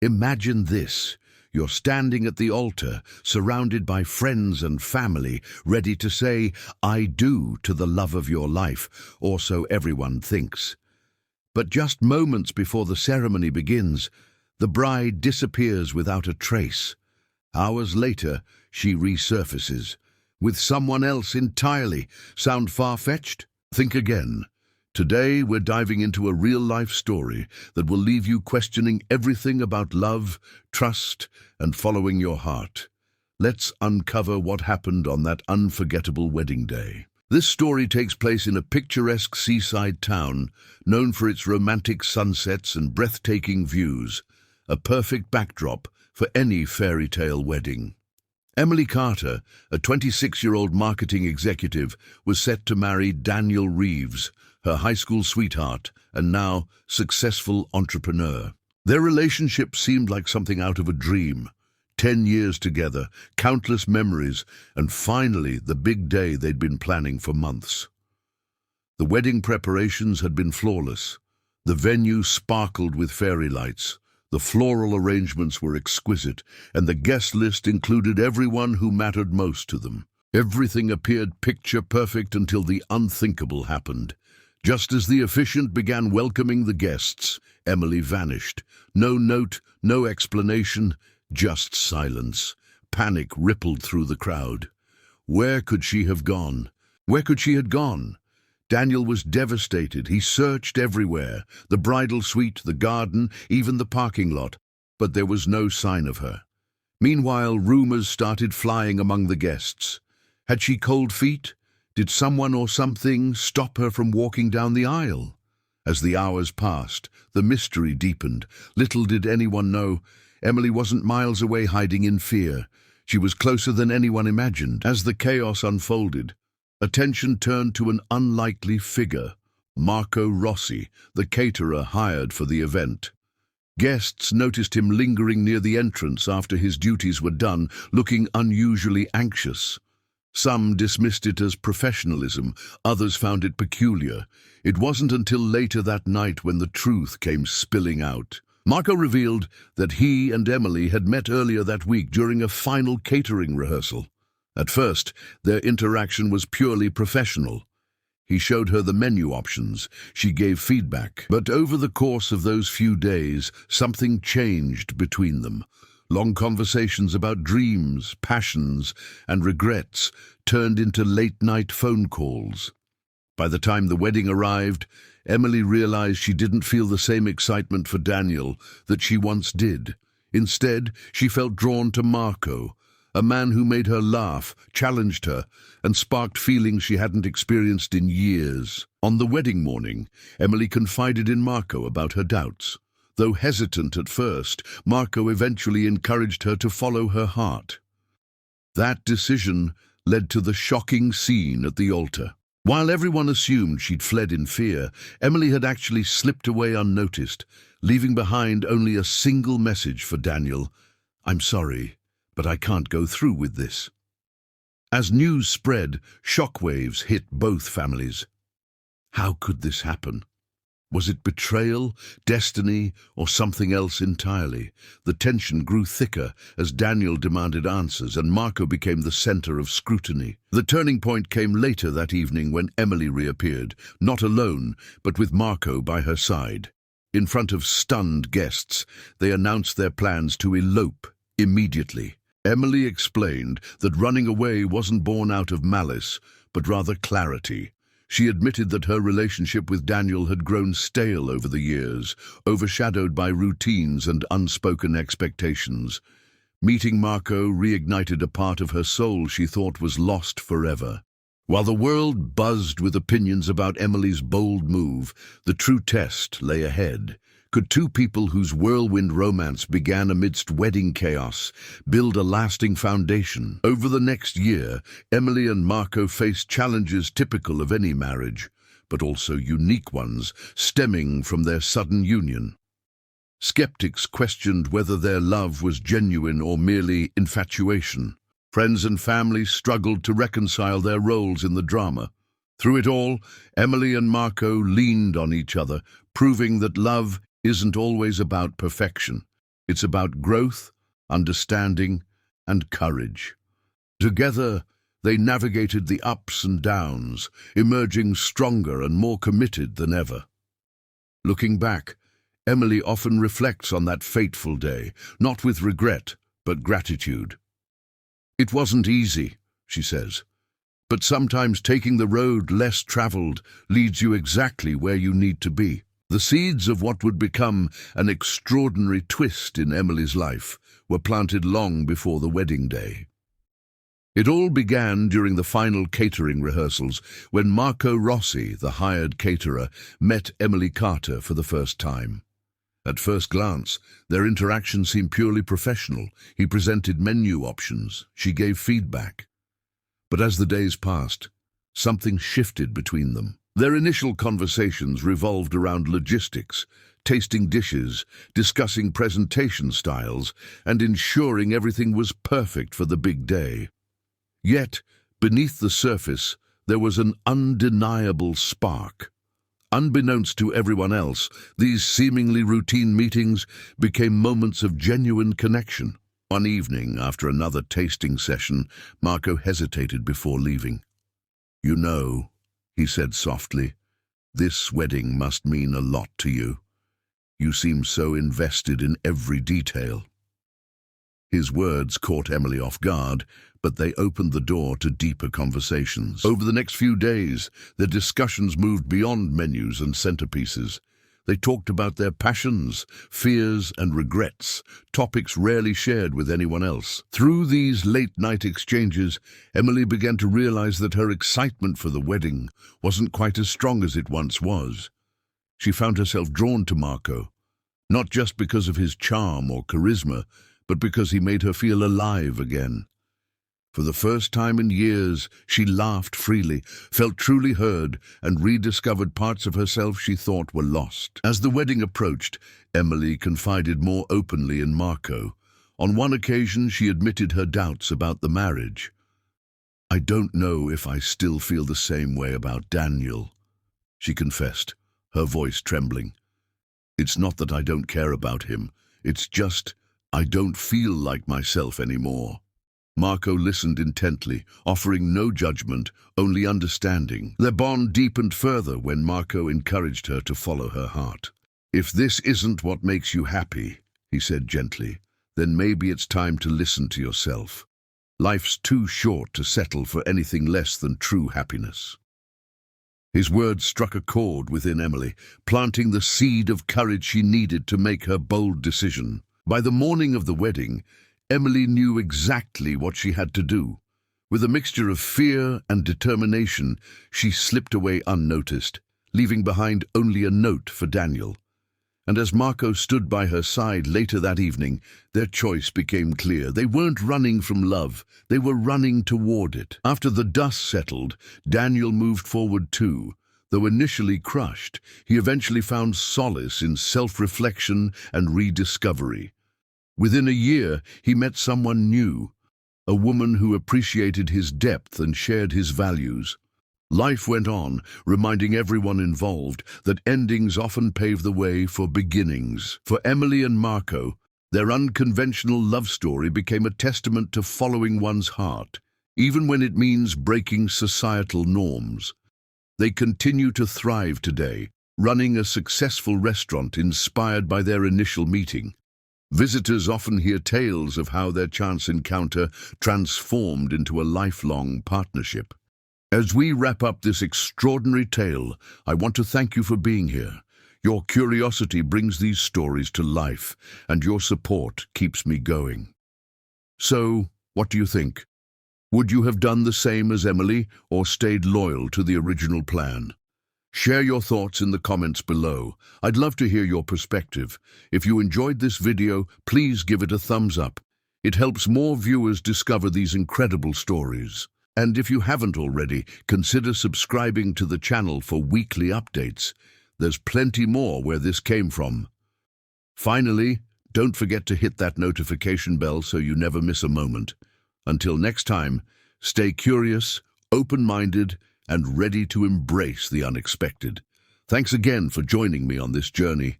Imagine this. You're standing at the altar, surrounded by friends and family, ready to say, "I do" to the love of your life, or so everyone thinks. But just moments before the ceremony begins, the bride disappears without a trace. Hours later, she resurfaces, with someone else entirely. Sound far-fetched? Think again. Today, we're diving into a real-life story that will leave you questioning everything about love, trust, and following your heart. Let's uncover what happened on that unforgettable wedding day. This story takes place in a picturesque seaside town, known for its romantic sunsets and breathtaking views, a perfect backdrop for any fairy tale wedding. Emily Carter, a 26-year-old marketing executive, was set to marry Daniel Reeves, her high school sweetheart and now successful entrepreneur. Their relationship seemed like something out of a dream. 10 years together, countless memories, and finally the big day they'd been planning for months. The wedding preparations had been flawless. The venue sparkled with fairy lights. The floral arrangements were exquisite, and the guest list included everyone who mattered most to them. Everything appeared picture perfect until the unthinkable happened. Just as the officiant began welcoming the guests, Emily vanished. No note, no explanation, just silence. Panic rippled through the crowd. Where could she have gone? Where could she have gone? Daniel was devastated. He searched everywhere, the bridal suite, the garden, even the parking lot, but there was no sign of her. Meanwhile, rumors started flying among the guests. Had she cold feet? Did someone or something stop her from walking down the aisle? As the hours passed, the mystery deepened. Little did anyone know, Emily wasn't miles away hiding in fear. She was closer than anyone imagined. As the chaos unfolded, attention turned to an unlikely figure, Marco Rossi, the caterer hired for the event. Guests noticed him lingering near the entrance after his duties were done, looking unusually anxious. Some dismissed it as professionalism, others found it peculiar. It wasn't until later that night when the truth came spilling out. Marco revealed that he and Emily had met earlier that week during a final catering rehearsal. At first, their interaction was purely professional. He showed her the menu options. She gave feedback. But over the course of those few days, something changed between them. Long conversations about dreams, passions, and regrets turned into late-night phone calls. By the time the wedding arrived, Emily realized she didn't feel the same excitement for Daniel that she once did. Instead, she felt drawn to Marco, a man who made her laugh, challenged her, and sparked feelings she hadn't experienced in years. On the wedding morning, Emily confided in Marco about her doubts. Though hesitant at first, Marco eventually encouraged her to follow her heart. That decision led to the shocking scene at the altar. While everyone assumed she'd fled in fear, Emily had actually slipped away unnoticed, leaving behind only a single message for Daniel: "I'm sorry, but I can't go through with this." As news spread, shockwaves hit both families. How could this happen? Was it betrayal, destiny, or something else entirely? The tension grew thicker as Daniel demanded answers and Marco became the center of scrutiny. The turning point came later that evening when Emily reappeared, not alone, but with Marco by her side. In front of stunned guests, they announced their plans to elope immediately. Emily explained that running away wasn't born out of malice, but rather clarity. She admitted that her relationship with Daniel had grown stale over the years, overshadowed by routines and unspoken expectations. Meeting Marco reignited a part of her soul she thought was lost forever. While the world buzzed with opinions about Emily's bold move, the true test lay ahead. Could two people whose whirlwind romance began amidst wedding chaos build a lasting foundation? Over the next year, Emily and Marco faced challenges typical of any marriage, but also unique ones stemming from their sudden union. Skeptics questioned whether their love was genuine or merely infatuation. Friends and family struggled to reconcile their roles in the drama. Through it all, Emily and Marco leaned on each other, proving that love isn't always about perfection. It's about growth, understanding, and courage. Together, they navigated the ups and downs, emerging stronger and more committed than ever. Looking back, Emily often reflects on that fateful day, not with regret, but gratitude. "It wasn't easy," she says, "but sometimes taking the road less traveled leads you exactly where you need to be." The seeds of what would become an extraordinary twist in Emily's life were planted long before the wedding day. It all began during the final catering rehearsals when Marco Rossi, the hired caterer, met Emily Carter for the first time. At first glance, their interaction seemed purely professional. He presented menu options, she gave feedback. But as the days passed, something shifted between them. Their initial conversations revolved around logistics, tasting dishes, discussing presentation styles, and ensuring everything was perfect for the big day. Yet, beneath the surface, there was an undeniable spark. Unbeknownst to everyone else, these seemingly routine meetings became moments of genuine connection. One evening, after another tasting session, Marco hesitated before leaving. "You know," he said softly, "this wedding must mean a lot to you. You seem so invested in every detail." His words caught Emily off guard, but they opened the door to deeper conversations. Over the next few days, their discussions moved beyond menus and centerpieces. They talked about their passions, fears, and regrets, topics rarely shared with anyone else. Through these late-night exchanges, Emily began to realize that her excitement for the wedding wasn't quite as strong as it once was. She found herself drawn to Marco, not just because of his charm or charisma, but because he made her feel alive again. For the first time in years, she laughed freely, felt truly heard, and rediscovered parts of herself she thought were lost. As the wedding approached, Emily confided more openly in Marco. On one occasion, she admitted her doubts about the marriage. "I don't know if I still feel the same way about Daniel," she confessed, her voice trembling. "It's not that I don't care about him. It's just I don't feel like myself anymore." Marco listened intently, offering no judgment, only understanding. Their bond deepened further when Marco encouraged her to follow her heart. "If this isn't what makes you happy," he said gently, "then maybe it's time to listen to yourself. Life's too short to settle for anything less than true happiness." His words struck a chord within Emily, planting the seed of courage she needed to make her bold decision. By the morning of the wedding, Emily knew exactly what she had to do. With a mixture of fear and determination, she slipped away unnoticed, leaving behind only a note for Daniel. And as Marco stood by her side later that evening, their choice became clear. They weren't running from love, they were running toward it. After the dust settled, Daniel moved forward too. Though initially crushed, he eventually found solace in self-reflection and rediscovery. Within a year, he met someone new, a woman who appreciated his depth and shared his values. Life went on, reminding everyone involved that endings often pave the way for beginnings. For Emily and Marco, their unconventional love story became a testament to following one's heart, even when it means breaking societal norms. They continue to thrive today, running a successful restaurant inspired by their initial meeting. Visitors often hear tales of how their chance encounter transformed into a lifelong partnership. As we wrap up this extraordinary tale, I want to thank you for being here. Your curiosity brings these stories to life, and your support keeps me going. So, what do you think? Would you have done the same as Emily, or stayed loyal to the original plan? Share your thoughts in the comments below. I'd love to hear your perspective. If you enjoyed this video, please give it a thumbs up. It helps more viewers discover these incredible stories. And if you haven't already, consider subscribing to the channel for weekly updates. There's plenty more where this came from. Finally, don't forget to hit that notification bell so you never miss a moment. Until next time, stay curious, open-minded, and ready to embrace the unexpected. Thanks again for joining me on this journey.